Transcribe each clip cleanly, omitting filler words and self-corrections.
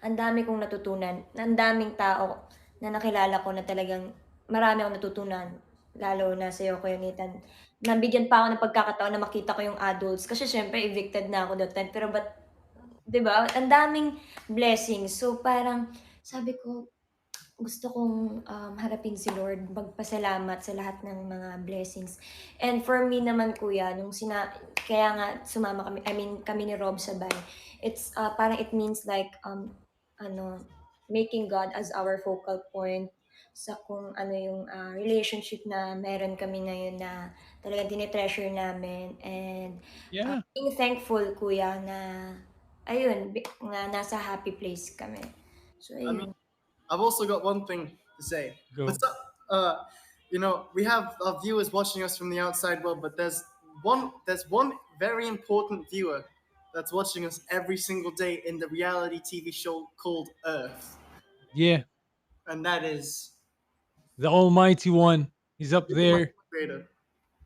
ang dami kong natutunan, ang daming tao na nakilala ko na talagang marami akong natutunan, lalo na sa'yo, Kuya Nathan. Nabigyan pa ako ng pagkakataon na makita ko yung adults kasi siyempre evicted na ako that time, pero 'di ba, ang daming blessings. So, parang sabi ko, gusto kong, harapin si Lord, magpasalamat sa lahat ng mga blessings. And for me naman kuya, kaya nga sumama kami, I mean kami ni Rob sa bahay, parang it means like, ano, making God as our focal point sa kung ano yung, relationship na meron kami ngayon na talagang tine-treasure namin, and, Yeah. being thankful kuya na ayun, na nasa happy place kami. So I mean, ayun. I've also got one thing to say. Go. What's up? We have our viewers watching us from the outside world, but there's one very important viewer that's watching us every single day in the reality TV show called Earth, Yeah. and that is The Almighty One. He's up my there. creator.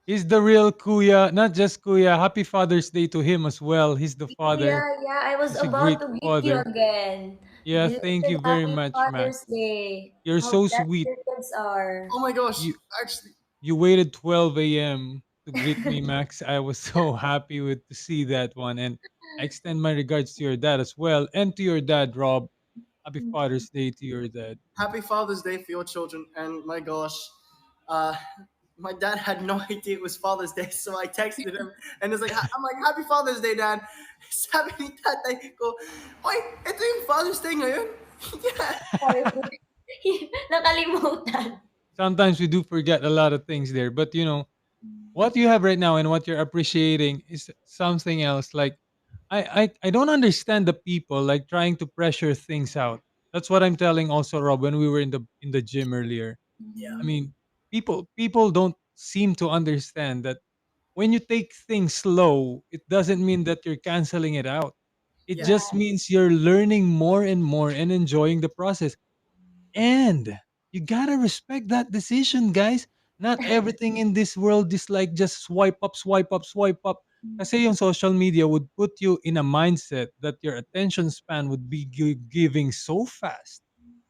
He's the real Kuya. Not just Kuya. Happy Father's Day to him as well. He's the Kuya, father. yeah, I was He's a about great to greet you father. again. Yeah, thank Belated you very Happy much, Max. Father's Day. You're How so blessed sweet. your kids are. Oh my gosh! You Actually, you waited 12 a.m. to greet me, Max. I was so happy with to see that one. And I extend my regards to your dad as well. And to your dad, Rob. Happy Father's Day to your dad. happy Father's Day for your children, and my gosh, uh, my dad had no idea it was Father's Day, so I texted him, and it's like, I'm like, Happy Father's Day, Dad. Sabi ni tatay ko, Oy, ito yung Father's Day ngayon? Yeah. Sorry. Nakalimutan. Sometimes we do forget a lot of things there. But what you have right now and what you're appreciating is something else. Like I don't understand the people like trying to pressure things out. That's what I'm telling also Rob when we were in the gym earlier. Yeah. I mean, people don't seem to understand that when you take things slow, it doesn't mean that you're canceling it out. It Yeah. just means you're learning more and more and enjoying the process. And you gotta respect that decision, guys. Not everything in this world is like just swipe up, swipe up, swipe up. Kasi yung social media would put you in a mindset that your attention span would be giving so fast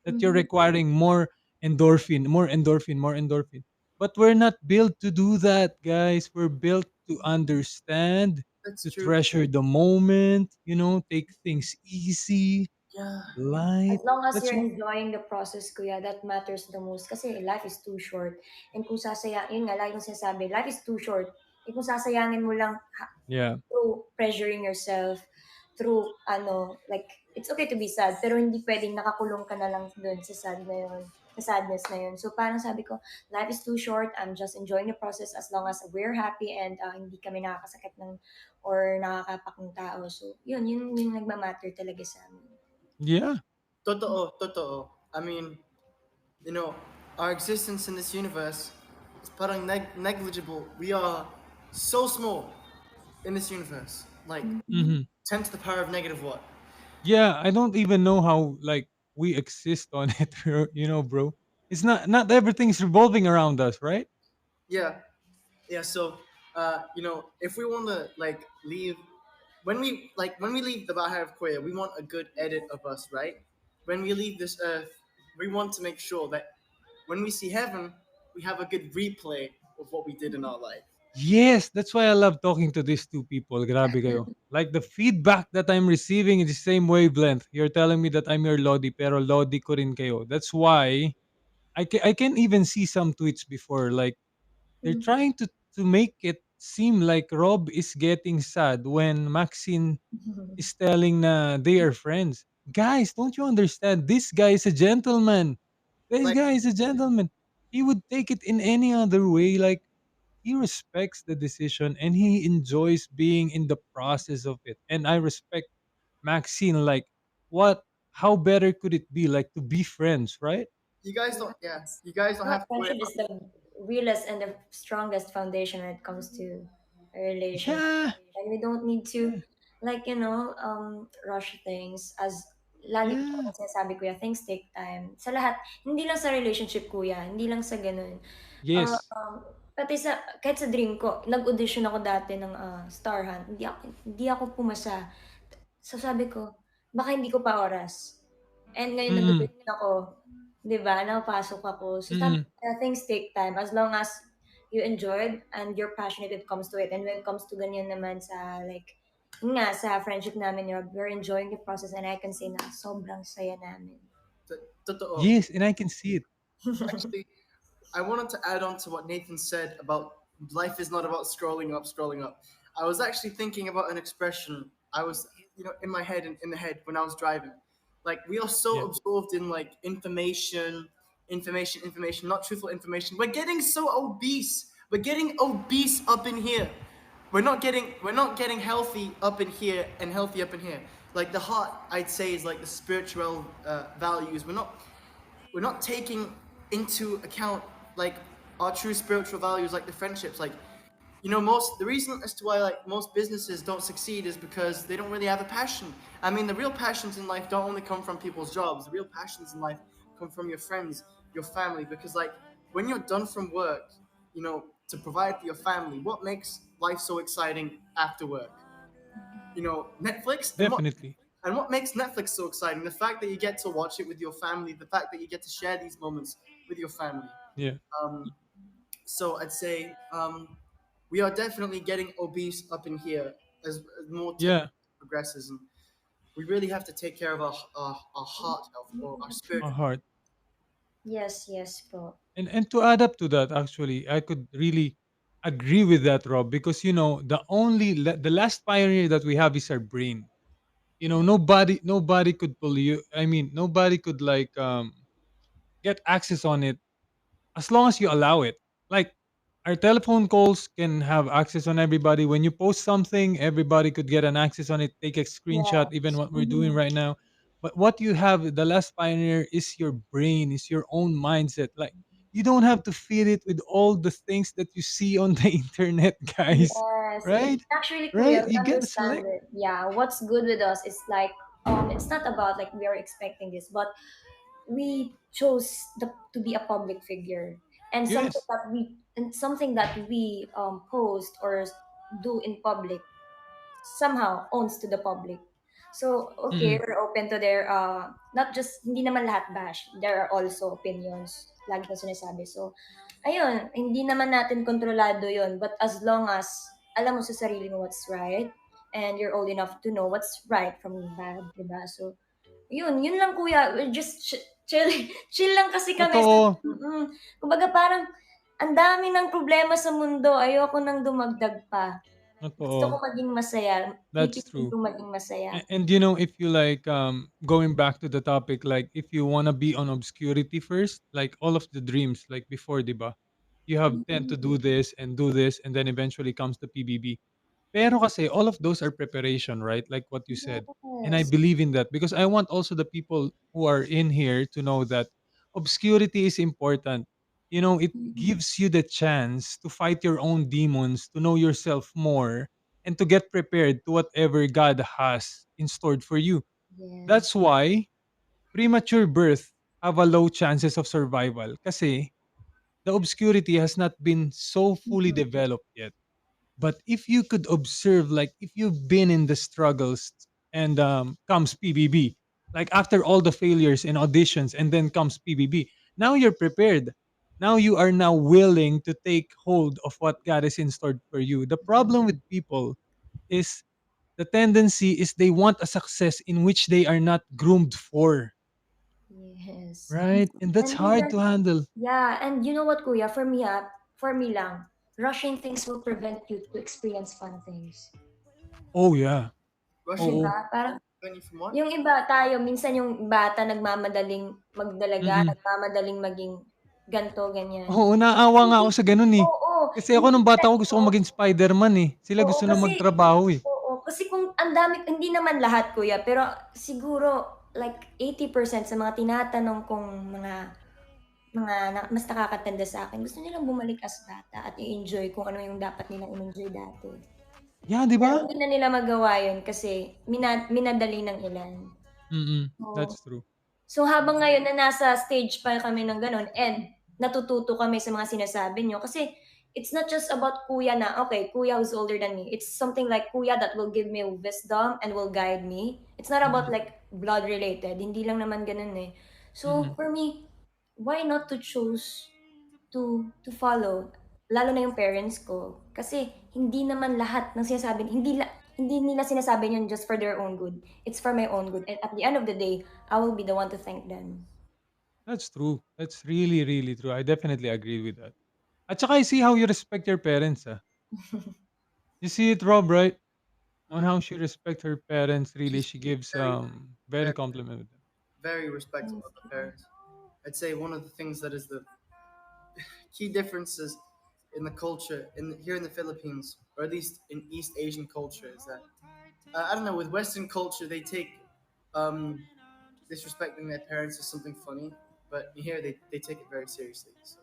that you're Mhm. requiring more endorphin, more endorphin, more endorphin. But we're not built to do that, guys. We're built to understand, That's to true. treasure the moment, take things easy, Yeah. As light. long as That's you're what. enjoying the process, kuya, that matters the most. Kasi life is too short. And kung yun nga, lagi kong sinasabi, life is too short. Eh kung sasayangin mo lang Yeah. through pressuring yourself, through like, it's okay to be sad, pero hindi pwedeng nakakulong ka na lang dun sa sadness na yun. So parang sabi ko, life is too short, I'm just enjoying the process as long as we're happy and hindi kami nakakasakit or nakakapak ng tao. So yun yung nagmamatter talaga sa amin. Yeah. Totoo, totoo. I mean, you know, our existence in this universe is parang negligible. We are so small in this universe. Like, Mhm. Mhm. 10 to the power of negative what? Yeah, I don't even know how like we exist on it, bro. It's not everything's revolving around us, right? Yeah. Yeah, so if we want to like leave when we leave the Bahay of Korea, we want a good edit of us, right? When we leave this earth, we want to make sure that when we see heaven, we have a good replay of what we did in our life. Yes, that's why I love talking to these two people. Grabe kayo. Like the feedback that I'm receiving is the same wavelength. You're telling me that I'm your Lodi, pero Lodi ko rin kayo. That's why I can even see some tweets before like they're trying to make it seem like Rob is getting sad when Maxine is telling na they are friends. Guys, don't you understand? This guy is a gentleman. This Like, guy is a gentleman. He would take it in any other way. Like he respects the decision and he enjoys being in the process of it. And I respect Maxine. Like, what? How better could it be? Like to be friends, right? you guys don't, yeah, you guys don't have to worry Friendship about. is the realest and the strongest foundation when it comes to a relationship. Yeah, Like we don't need to yeah, like rush things, as lagi ko yeah. naman sinasabi, kuya, things take time. Sa lahat, hindi lang sa relationship, kuya, hindi lang sa ganun. Yes. Pati kahit sa dream ko, nag-audition ako dati ng Star Hunt. Hindi ako pumasa. So sabi ko, baka hindi ko pa oras. And ngayon Mm. naggo-grade ako, 'di ba, napapasok ako. So sabi Mm. nila, things take time as long as you enjoyed and you're passionate when it comes to it. And when it comes to ganyan naman sa like, yun nga, sa friendship namin, we're enjoying the process and I can say na sobrang saya namin. Totoo. Yes, and I can see it. Actually, I wanted to add on to what Nathan said about life is not about scrolling up, scrolling up. I was actually thinking about an expression. I was, in my head and in the head when I was driving. Like we are so Yeah. absorbed in like information, not truthful information. We're getting so obese. We're getting obese up in here. We're not getting healthy up in here and healthy up in here. Like the heart, I'd say, is like the spiritual values. We're not taking into account like our true spiritual values, like the friendships. Like, most the reason as to why like most businesses don't succeed is because they don't really have a passion. I mean, the real passions in life don't only come from people's jobs. The real passions in life come from your friends, your family. Because like when you're done from work, to provide for your family, what makes life so exciting after work? Netflix. and what Definitely. and what makes Netflix so exciting? The fact that you get to watch it with your family, the fact that you get to share these moments with your family. Yeah. Um, so I'd say we are definitely getting obese up in here as more Yeah. technology progresses, and we really have to take care of our heart health or our A spiritual. heart. Yes, yes po. And to add up to that, actually, I could really agree with that, Rob, because the last pioneer that we have is our brain. Nobody could pull you. I mean, nobody could like get access on it as long as you allow it. Like our telephone calls can have access on everybody. When you post something, everybody could get an access on it, take a screenshot, even Yes. what we're doing right now. But what you have, the last pioneer, is your brain, is your own mindset. Like you don't have to feed it with all the things that you see on the internet, guys. Yes. Right? Actually, Right? Kuya, we You get to understand select. it. Yeah, what's good with us is like, it's not about like we are expecting this, but we chose to be a public figure, and Yes. something that we post or do in public somehow owns to the public. So, okay, Mm-mm. we're open to their, not just, hindi naman lahat bash. There are also opinions. Lagi ko sinasabi. So, ayun, hindi naman natin kontrolado yon. But as long as alam mo sa sarili mo what's right, and you're old enough to know what's right from bad, diba? So, yun lang kuya. We're just chill, chill lang kasi kami. Totoo. Kumbaga parang, ang dami ng problema sa mundo. Ayoko nang dumagdag pa. Gusto ko Totoo. maging masaya, That's pipiliin true. kong maging masaya. And if you like going back to the topic, like if you want to be on obscurity first, like all of the dreams like before, diba, you have tend to Mm, do this and then eventually comes the PBB. Pero kasi all of those are preparation, right? Like what you said. And I yes. believe in that because I want also the people who are in here to know that obscurity is important. It Mm, gives you the chance to fight your own demons, to know yourself more, and to get prepared to whatever God has in store for you. yes. That's why premature birth have a low chances of survival kasi the obscurity has not been so fully Mhm. developed yet. But if you could observe, like if you've been in the struggles and comes PBB, like after all the failures and auditions and then comes PBB, now you're prepared. Now you are now willing to take hold of what God is in store for you. The problem with people is the tendency is they want a success in which they are not groomed for, Yes. right? And that's And hard even, to handle. yeah, and you know what, kuya, for me lang, rushing things will prevent you to experience fun things. Oh yeah. Rushing 'Di Oh. ba? Parang when you from what? yung iba tayo, minsan yung bata nagmamadaling magdalaga, Mm. nagmamadaling maging ganto, ganyan. Oo, naawa nga ako sa gano'n, eh. Oo, Kasi ako hindi nung bata ako gusto ko oo. maging Spider-Man, eh. Sila Oo, gusto na kasi magtrabaho, eh. kung ang dami hindi naman lahat kuya, pero siguro like 80% sa mga tinatanong kong mga mas nakakatanda sa'kin, gusto nilang bumalik as bata at i-enjoy kung ano yung dapat nilang in-enjoy dati. Yeah, 'di Pero ba? hindi na nila magawa yun kasi minadali ng ilan. Oo. That's true. So, habang ngayon na nasa stage pa kami ng gano'n and natututo kami sa mga sinasabi niyo kasi it's not just about kuya na, okay, kuya who's older than me. It's something like kuya that will give me wisdom and will guide me. It's not about Mm-mm. like blood related. Hindi lang naman ganun eh. So Mm-mm. for me, why not to choose to follow lalo na yung parents ko kasi hindi naman lahat ng sinasabi hindi nila sinasabi yun just for their own good. It's for my own good and at the end of the day, I will be the one to thank them. That's true. That's really, really true. I definitely agree with that. At saka I see how you respect your parents. Ah. You see it, Rob, right? On how she respects her parents. Really, She's she gives very, very very, compliment with them. very respectful of the parents. I'd say one of the things that is the key differences in the culture in here in the Philippines, or at least in East Asian culture, is that I don't know. With Western culture, they take um, disrespecting their parents as something funny, but here they take it very seriously. So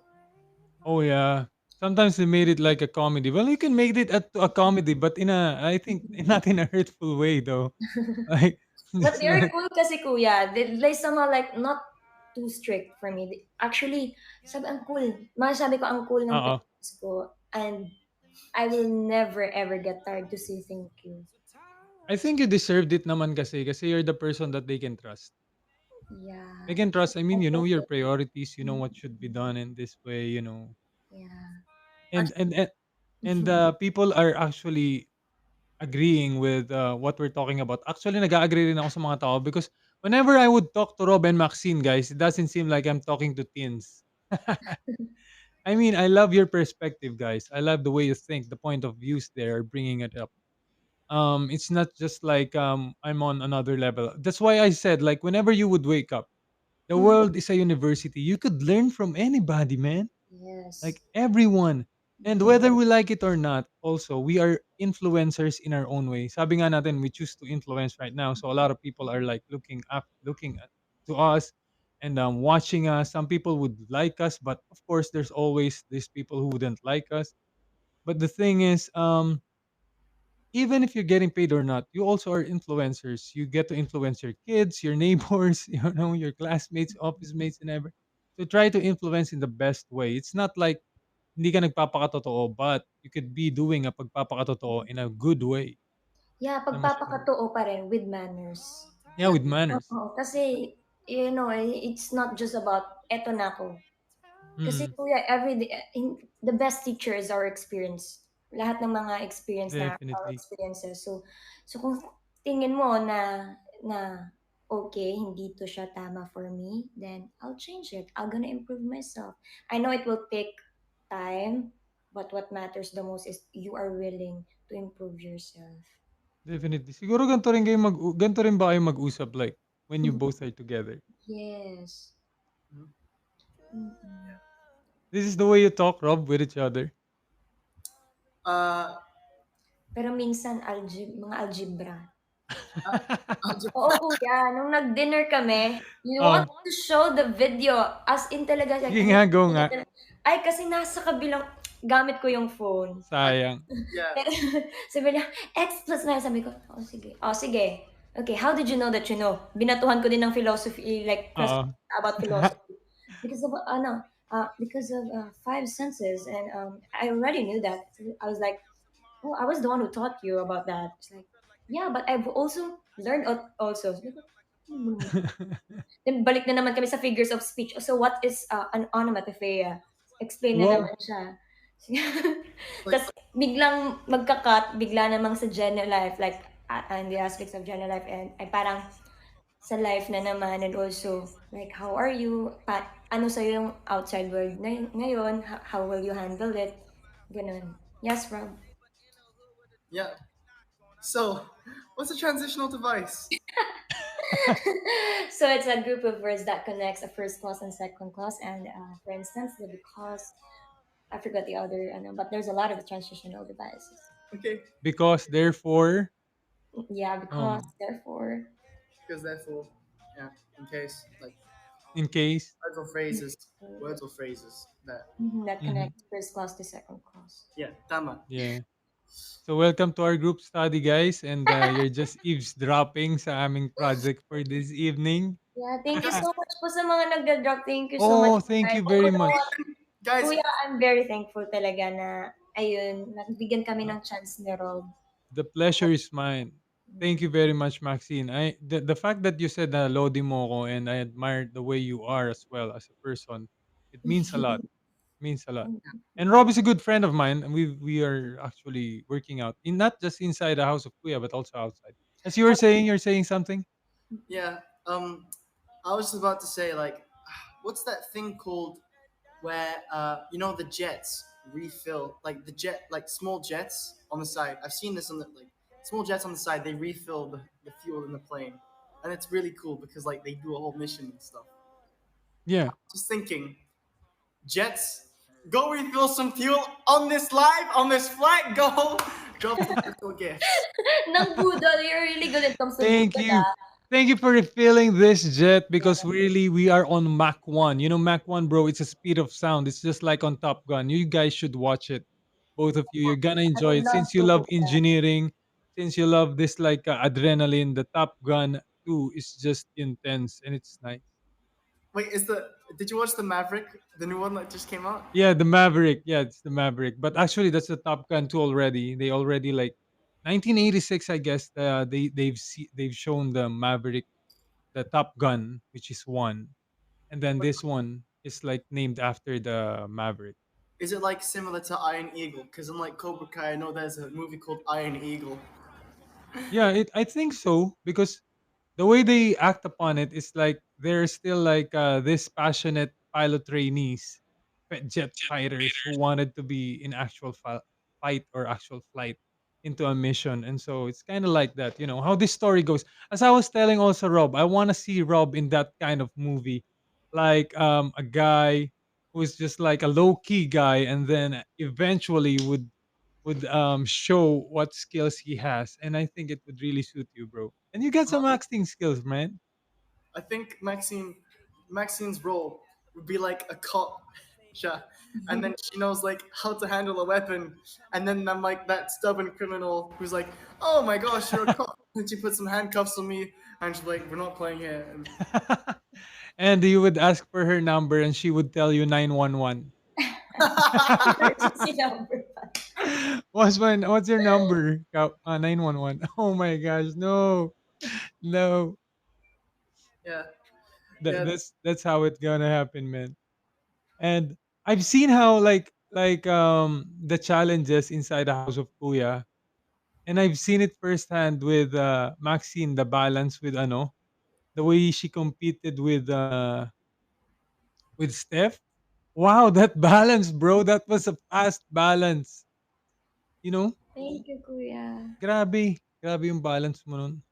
Oh yeah. Sometimes they made it like a comedy. Well, you can make it a comedy, but in a I think not in a hurtful way though. Like But just they're like cool kasi kuya. They somehow like not too strict for me. Actually, sabi ang cool. Masasabi ko ang cool ng uh parents ko and I will never ever get tired to say thank you. I think you deserved it naman kasi you're the person that they can trust. They Yeah. can trust. I I mean, you know think your it, priorities, you know mm, what should be done in this way, you know. yeah. And actually, and and, and people are actually agreeing with what we're talking about. Actually, nag-agree rin ako sa mga tao because whenever I would talk to Rob and Maxine, guys, it doesn't seem like I'm talking to teens. I mean, I love your perspective, guys. I love the way you think, the point of views there, bringing it up. It's not just like I'm on another level. That's why I said like whenever you would wake up, the world is a university. You could learn from anybody, man. Like Yes. everyone. And whether we like it or not, also we are influencers in our own way. Sabi nga natin, we choose to influence right now. So a lot of people are like looking at to us and watching us. Some people would like us, but of course there's always these people who wouldn't like us. But the thing is, even if you're getting paid or not, you also are influencers. You get to influence your kids, your neighbors, your classmates, office mates, and ever. So try to influence in the best way. It's not like hindi ka nagpapakatotoo, but you could be doing a pagpapakatotoo in a good way. Yeah, Na mas mag- pagpapakatotoo pa rin with manners. yeah, with manners. Oo, kasi it's not just about eto na ako. Kasi Mm, kuya everyday the best teacher is our experience. Lahat ng mga experience na our definitely. experiences. So kung tingin mo na okay, hindi to siya tama for me, then I'll change it. I'm gonna improve myself. I know it will take time, but what matters the most is you are willing to improve yourself. Definitely. Siguro ganito rin ba kayo mag-usap like when you both are together? Yes. mhm. Mm-mm. This is the way you talk, Rob, with each other. uh, Pero minsan mga algebra. uh, algebra. Oo, kuya, nung nag-dinner kami, you want Oh, to show the video, as in talaga, like, sige nga, go nga. ay, kasi nasa kabilang, gamit ko yung phone. Sayang. Yeah, Pero, sabi niya, X plus 9, sabi ko, oh, sige. Oh, sige. Okay, how did you know that you know? Binatuhan ko din ng philosophy, like, question Oo. about philosophy. Because of, because of five senses, and I already knew that. I was like, oh, I was the one who taught you about that. It's like, yeah, but I've also learned also. Sabi ko, "Hmm, hmm." Then balik na naman kami sa figures of speech. So what is an onomatopoeia? Explain na Wow. naman siya. like Tapos biglang magka-cut, bigla namang sa general life, like and the aspects of general life and ay parang sa life na naman and also like how are you? Ano sa yung outside world na ngayon? How will you handle it? Ganun. Yes, Rob. yeah. So, what's a transitional device? So it's a group of words that connects a first clause and second clause. And for instance, the because I forgot the other, but there's a lot of transitional devices. Okay, Because therefore, Yeah, because um, therefore, because therefore, yeah, in case like in case. words or phrases, words or phrases that that Mhm. connects first clause to second clause. yeah, tama. Yeah. So welcome to our group study, guys, and you're just eavesdropping sa aming project for this evening. Yeah, thank you Just so much po sa mga nagda-drop. Thank you so much, Oh, thank guys. you Oh very my God. much. Guys. Kuya, I'm very thankful talaga na ayun, nagbigyan kami ng chance ni Rob. The pleasure is mine. Thank you very much, Maxine. The fact that you said na lodi mo ko and I admire the way you are as well as a person. It means a lot. Means a lot. And Rob is a good friend of mine, and we are actually working out in not just inside the house of Kuya, but also outside. As you were saying, you're saying something. Yeah. I was just about to say like, what's that thing called where you know the jets refill like the jet like small jets on the side. I've seen this on the like small jets on the side. They refill the fuel in the plane, and it's really cool because like they do a whole mission and stuff. Yeah. Just thinking, jets, go refill some fuel on this live on this flight. Go drop some virtual gifts. Ng budol, you're really good when it comes to Thank budol, you. ah. Thank you for refilling this jet because Yeah. really we are on Mach 1. You know, Mach 1, bro, it's a speed of sound. It's just like on Top Gun. You guys should watch it. Both of you. You're gonna I enjoy would it. love Since you to, love kuya. engineering, since you love this like adrenaline, the Top Gun 2 is just intense and it's nice. Wait, did you watch the Maverick, the new one that just came out? Yeah, the Maverick. Yeah, it's the Maverick. But actually, that's the Top Gun 2 already. They already like 1986, I guess. They've shown the Maverick, the Top Gun, which is one, and then But this one is like named after the Maverick. is it like similar to Iron Eagle? Because in like Cobra Kai, I know there's a movie called Iron Eagle. Yeah, I think so because the way they act upon it is like they're still like this passionate pilot trainees, jet fighters who wanted to be in actual fight or actual flight into a mission. And so it's kind of like that, you know, how this story goes. As I was telling also Rob, I want to see Rob in that kind of movie, like a guy who's just like a low key guy and then eventually would show what skills he has, and I think it would really suit you, bro. And you got some acting skills, man. I think Maxine's role would be like a cop, yeah, and then she knows like how to handle a weapon, and then I'm like that stubborn criminal who's like, oh my gosh, you're a cop, and she puts some handcuffs on me, and she's like, we're not playing here. And And you would ask for her number, and she would tell you 911. Emergency number. What's your number? 911. Oh my gosh, no, no. yeah, That, yeah, that's that's how it's gonna happen, man. And I've seen how the challenges inside the house of Kuya, and I've seen it firsthand with Maxine, the balance with the way she competed with Steph. Wow, that balance, bro. That was a fast balance. You know? Thank you, kuya. Grabe. Grabe yung balance mo nun.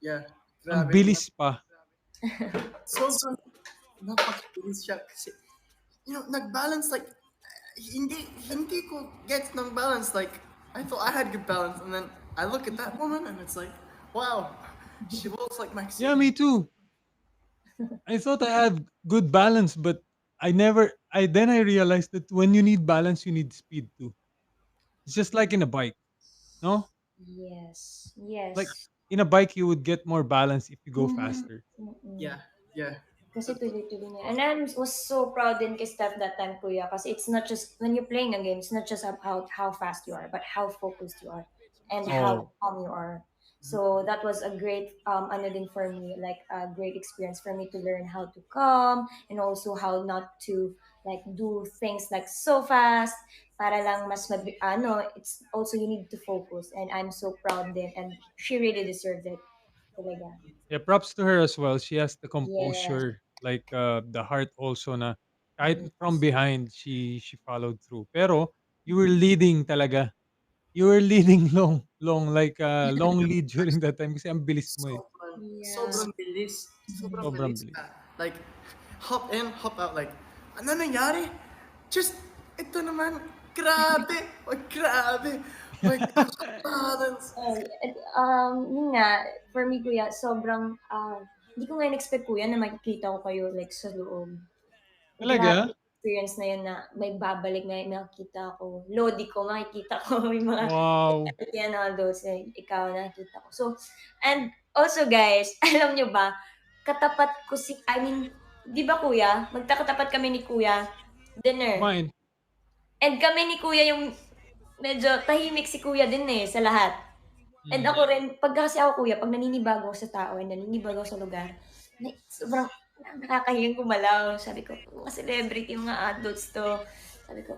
yeah. Ang Grabe. bilis pa. Sobrang napakabilis siya kasi, nag-balance like, hindi ko get ng balance. Like, I thought I had good balance, and then I look at that woman, and it's like, wow, she looks like Yeah, Maxine. me too. I thought I had good balance, but I realized that when you need balance, you need speed too. It's just like in a bike, no? Yes. Like Yes. in a bike, you would get more balance if you go Mhm. faster. Mm. Yeah, yeah. Kasi tuloy-tuloy niya. And I was so proud din kay Steph that time, kuya. Kasi it's not just, when you're playing a game, it's not just about how fast you are, but how focused you are and how Oh, calm you are. So that was a great, ano din for me, like a great experience for me to learn how to calm and also how not to like do things like so fast para lang it's also you need to focus and I'm so proud din and she really deserved it. Talaga. yeah, props to her as well. She has the Yes. composure, like the heart also na kahit from Yes. behind she followed through. Pero you were leading talaga. You were leading long like long lead during that time kasi ang bilis mo eh. Sobrang, Yeah. sobrang bilis. Sobrang Sobrang bilis bilis. ka. Like, hop in, hop out. Like, ano nangyari? Just, ito naman, grabe. Oh, grabe. My gosh, balance. Yun nga, for me kuya, sobrang, hindi ko nga in-expect kuya na makikita ko kayo like sa loob. Grabe Talaga? yung experience na yun na may babalik na makikita ko. Lodi ko, makikita ko yung mga Wow. yan all those, ikaw nakikita ko. So, and also guys, alam nyo ba, katapat ko I mean, di ba kuya, magtakatapat kami ni kuya, dinner. Kumain. And kami ni kuya yung medyo tahimik si kuya din, eh, sa lahat. And Mm. ako rin, pagka kasi ako kuya, 'pag naninibago ako sa tao and naninibago ako sa lugar, sobrang nakakahiyang gumalaw. Sabi ko, "Mga celebrity, mga adults 'to." Sabi ko.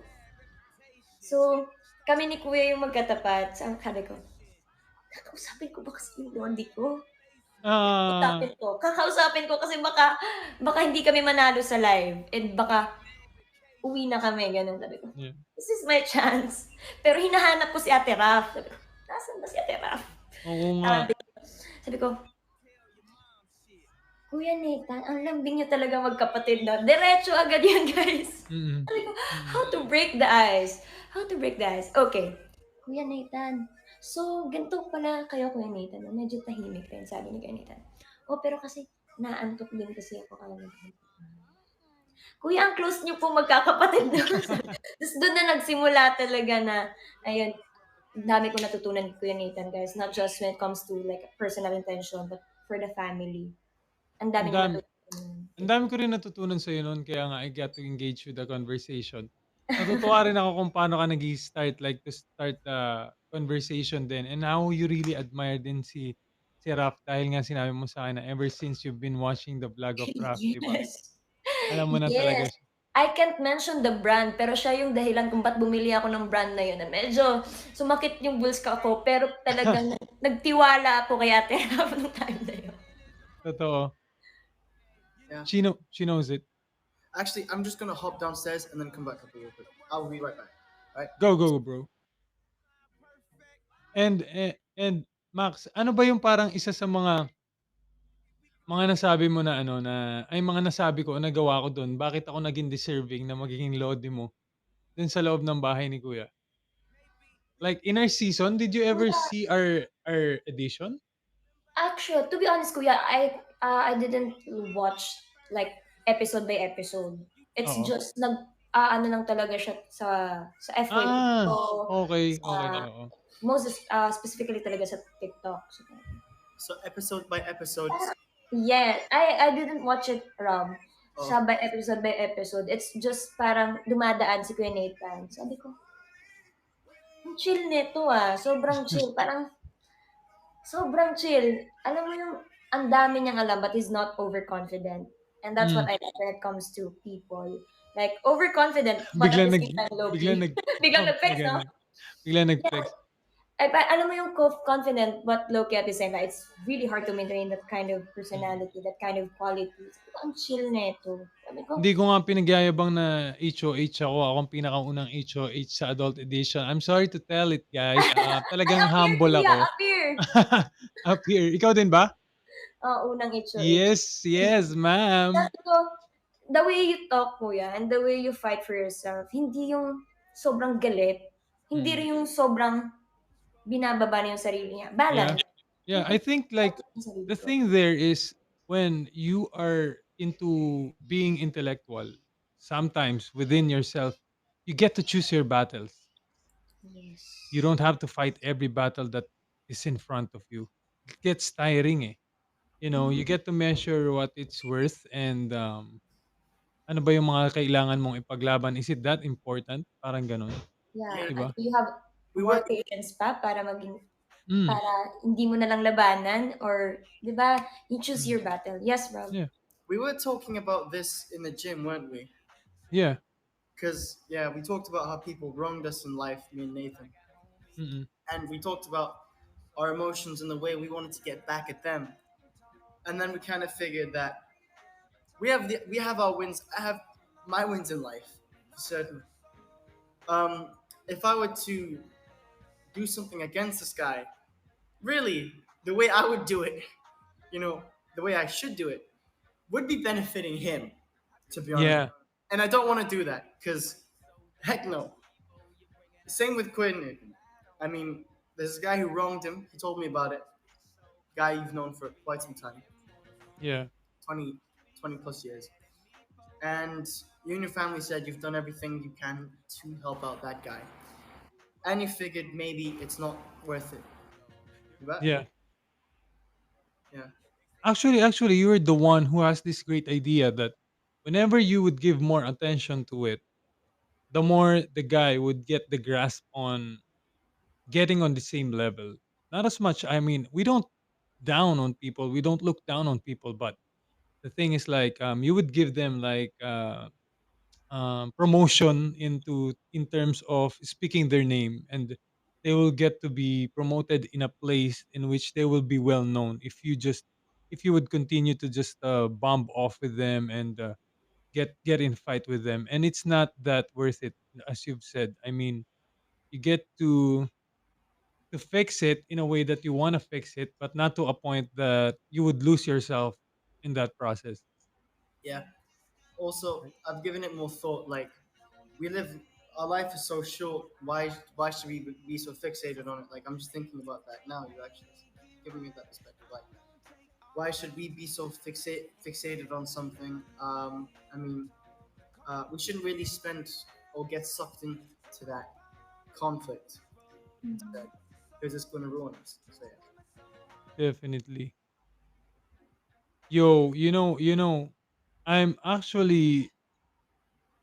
So, kami ni kuya yung magkatapat. Sabi ko, "Kakausapin ko ba kasi yung lodi ko? Ah, Kakausapin ko kasi baka hindi kami manalo sa live and baka uwi na kami." Gano'n. Sabi ko, yeah. "This is my chance." Pero hinahanap ko si Ate Raf. Sabi ko, "Nasaan ba si Ate Raf?" Oo nga. Sabi ko, "Kuya Nathan, ang lambing niyo talaga magkapatid 'no." Diretso agad 'yan, guys. Mm. Sabi ko, Mm. "How to break the ice? How to break the ice?" Okay, "Kuya Nathan, so ganito pala kayo, Kuya Nathan 'no, medyo tahimik rin." Sabi ni Kuya Nathan. "Oh, pero kasi inaantok din kasi ako kagabi." "Kuya, ang close niyo po magkakapatid 'no." Ta's dun na nagsimula talaga na ayun, ang dami kong natutunan kay Kuya Nathan, guys, not just when it comes to like personal intention, but for the family. Ang dami Ang niyang dami natutunan. ang dami ko rin natutunan sa'yo nun kaya nga I got to engage with the conversation. Natutuwa rin ako kung paano ka nag-i-start, like to start the conversation din and how you really admire din si Raph dahil nga sinabi mo sa'kin na ever since you've been watching the vlog of Raph, 'di ba? Yes. Alam mo na talaga Yes. siya. I can't mention the brand, pero siya yung dahilan kung ba't bumili ako ng brand na yun, na medyo sumakit yung bulsa ko, pero talagang nagtiwala ako kay Ate Raf nung time na yun. Totoo. Yeah. She knows it. Actually, I'm just gonna hop downstairs and then come back up real quick. I'll be right back. Right? Go, go, bro. And Max, ano ba yung parang isa sa mga nasabi mo na ano na ay mga nasabi ko o nagawa ko dun, bakit ako naging deserving na magiging lodi mo dun sa loob ng bahay ni kuya? Like in our season, did you ever Kuya, see our edition? actually, to be honest, kuya, I didn't watch like episode by episode. It's Oo. just ano lang talaga siya sa FYP Ah, ko, okay, sa okay, oo. specifically talaga sa TikTok. So, So episode by episode. parang yeah, I didn't watch it, Oh, siya by episode. It's just parang dumadaan si Kuya Nathan. Sabi ko, "Ang chill nito, sobrang chill." Parang sobrang chill. Alam mo yung ang dami niyang alam but he's not overconfident. And that's what Hmm, I like when it comes to people. Like overconfident but at biglang the nag same time low biglang key. nag Biglang oh, nag-flex, no? biglang Yeah. nag-flex. Alam mo yung confident but low key at the same time. It's really hard to maintain that kind of Mm. personality, that kind of qualities. Ang chill nito. Sabi ko, Hindi ko nga pinagyayabang na HOH ako. Ako ang pinakaunang HOH sa adult edition. I'm sorry to tell it, guys. ay, Talagang up here, humble kuya, ako. up here. Up here. Ikaw din ba? Unang HOH. Yes, yes, ma'am. Sabi ko, the way you talk, kuya, and the way you fight for yourself, hindi yung sobrang galit, hindi Mm. rin yung sobrang binababa niya yung sarili niya. Yeah. Balance. Yeah, Sabi ko, I think like "Bakit yung sarili the ko?" thing there is when you are into being intellectual, sometimes within yourself, you get to choose your battles. Yes. You don't have to fight every battle that is in front of you. It gets tiring eh. You know, you get to measure what it's worth and ano ba yung mga kailangan mong ipaglaban? Is it that important? Parang ganun, Yeah, yeah. 'di and ba? you have We were more patience pa Mm, para hindi mo na lang labanan or 'di ba, you choose mm. your battle. Yes, bro. Yeah, we were talking about this in the gym, weren't we? yeah. Because yeah, we talked about how people wronged us in life, me and Nathan, Mm, and we talked about our emotions and the way we wanted to get back at them. And then we kind of figured that we have our wins. I have my wins in life, for certain. Um, if I were to do something against this guy, really, the way I would do it, you know, the way I should do it, would be benefiting him, to be honest. yeah, And I don't want to do that because, heck no. Same with Quinn. I mean, there's a guy who wronged him. He told me about it. Guy you've known for quite some time, yeah, 20, 20 plus years. And you and your family said you've done everything you can to help out that guy. And you figured maybe it's not worth it. But, yeah. yeah. Actually, you were the one who has this great idea that whenever you would give more attention to it, the more the guy would get the grasp on getting on the same level. Not as much. I mean, we don't down on people. We don't look down on people, but the thing is like you would give them like promotion in terms of speaking their name, and they will get to be promoted in a place in which they will be well known if you would continue to just bomb off with them and get in fight with them, and it's not that worth it, as you've said. I mean, you get to fix it in a way that you want to fix it, but not to a point that you would lose yourself in that process. Yeah. Also, Right? I've given it more thought. Like, we live, our life is so short. Why should we be so fixated on it? Like, I'm just thinking about that now. You actually giving me that perspective. Like, why should we be so fixated on something? I mean, we shouldn't really spend or get sucked into that conflict instead, because it's going to ruin us. So yeah. Definitely. Yo, I'm actually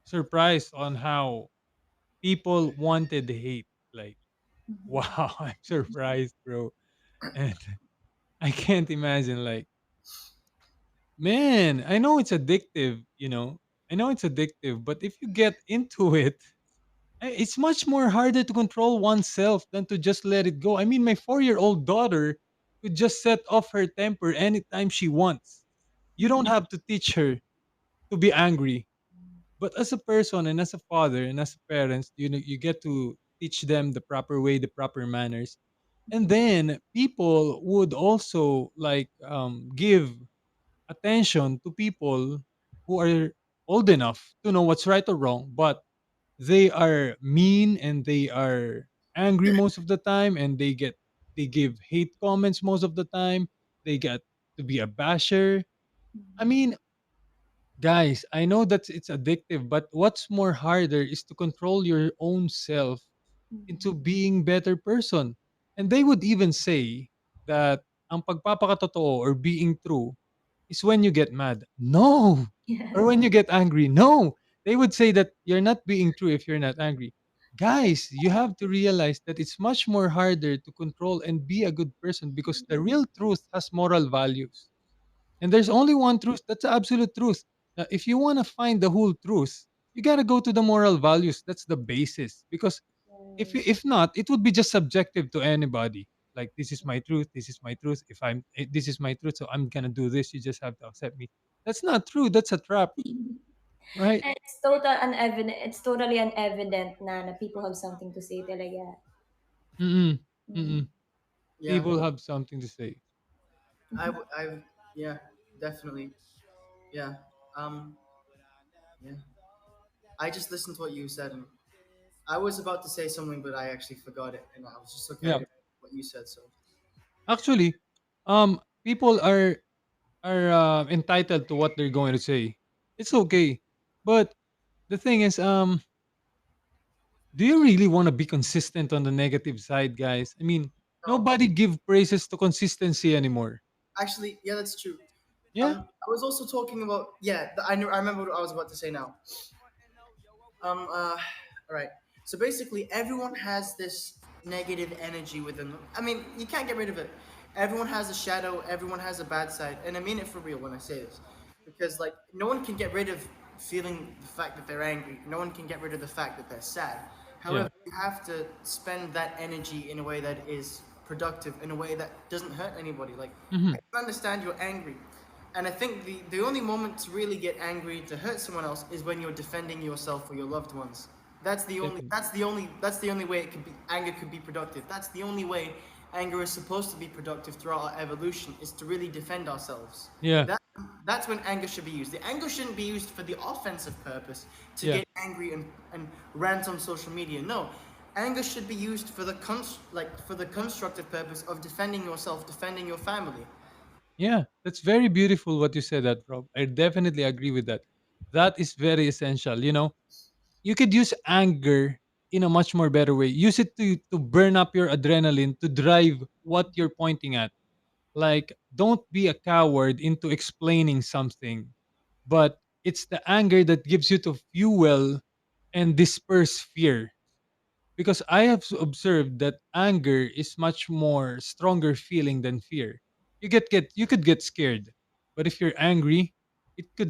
surprised on how people wanted hate. Like, wow, I'm surprised, bro. And I can't imagine, like, man, I know it's addictive, I know it's addictive, but if you get into it, it's much more harder to control oneself than to just let it go. I mean, my 4-year-old daughter could just set off her temper anytime she wants. You don't have to teach her to be angry. But as a person and as a father and as parents, you get to teach them the proper way, the proper manners. And then people would also like give attention to people who are old enough to know what's right or wrong, but they are mean and they are angry most of the time, and they give hate comments most of the time. They get to be a basher. I mean, guys, I know that it's addictive, but what's more harder is to control your own self into being better person. And they would even say that ang pagpapakatotoo or being true is when you get mad. No. Or Yes. when you get angry. No. They would say that you're not being true if you're not angry. Guys, you have to realize that it's much more harder to control and be a good person because the real truth has moral values. And there's only one truth. That's the absolute truth. Now, if you want to find the whole truth, you got to go to the moral values. That's the basis. Because if not, it would be just subjective to anybody. Like, this is my truth. This is my truth. This is my truth, so I'm gonna do this. You just have to accept me. That's not true. That's a trap, right? It's totally unevident na people have something to say talaga. Mm-mm. Mm. Mm-mm. Yeah. People have something to say. I, yeah, definitely. Yeah. Um, yeah. I just listened to what you said, and I was about to say something, but I actually forgot it, and I was just so carried Yeah. away with what you said. So Actually, people are entitled to what they're going to say. It's okay, but the thing is, do you really want to be consistent on the negative side, guys? I mean, no, nobody give praises to consistency anymore. actually, yeah, that's true. Yeah. I was also talking about, yeah. I remember what I was about to say now. All right. So basically, everyone has this negative energy within them. I mean, you can't get rid of it. Everyone has a shadow. Everyone has a bad side, and I mean it for real when I say this, because like no one can get rid of feeling the fact that they're angry. No one can get rid of the fact that they're sad. Yeah. However, you have to spend that energy in a way that is productive, in a way that doesn't hurt anybody. Like, Hmm. I can understand you're angry, and I think the only moment to really get angry to hurt someone else is when you're defending yourself or your loved ones. Definitely. That's the only way it could be anger could be productive. That's the only way anger is supposed to be productive throughout our evolution, is to really defend ourselves. Yeah. That that's when anger should be used. The anger shouldn't be used for the offensive purpose to Yeah. get angry and rant on social media. No. Anger should be used for the for the constructive purpose of defending yourself, defending your family. Yeah. That's very beautiful what you said, that, Rob. I definitely agree with that. That is very essential. You could use anger in a much more better way. Use it to burn up your adrenaline to drive what you're pointing at. Like, don't be a coward into explaining something, but it's the anger that gives you to fuel and disperse fear. Because I have observed that anger is much more stronger feeling than fear. You could get scared, but if you're angry, it could